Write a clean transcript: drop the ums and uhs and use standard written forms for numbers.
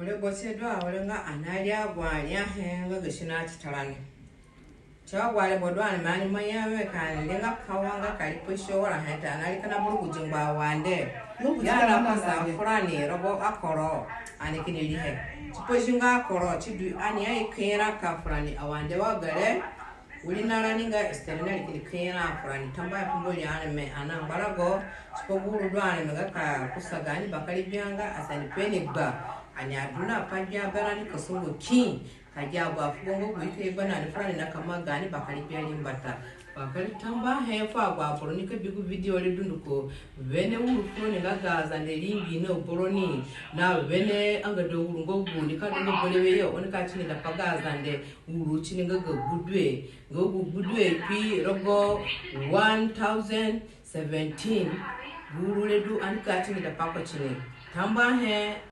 Ole bosse do awlenga analia gwalia henga gishina chitalani. Chawale bodwana mani mayame kan lenga kawanga kaliposho wala heta analikana bulu kujimba wande. Yana pasa fulani robo akoro anikinili he. Chiposhinga akoro chidu ani ai kera ka fulani awande wagale. Ulinala ninga esterina likikena fulani tambaya pungoli anime anambarago chipoguru dwane megaka kusagani bakali byanga asani penigba anyaduna pajja barani kosungu ki kajabwa fugongo kuike bana ni fulani na kamagani bakali byali mbata bakali tamba hefa kwa poronika bigu video le dunduko vene uru fulani ngagaza ndelingi no boroni na vene angado uru ngogundi kadongo boleweyo onika chini da pagaza nde uru chini ngaga Gbudue Gbudue pi rogo 1017 guru le du anika chini da pako chini tamba he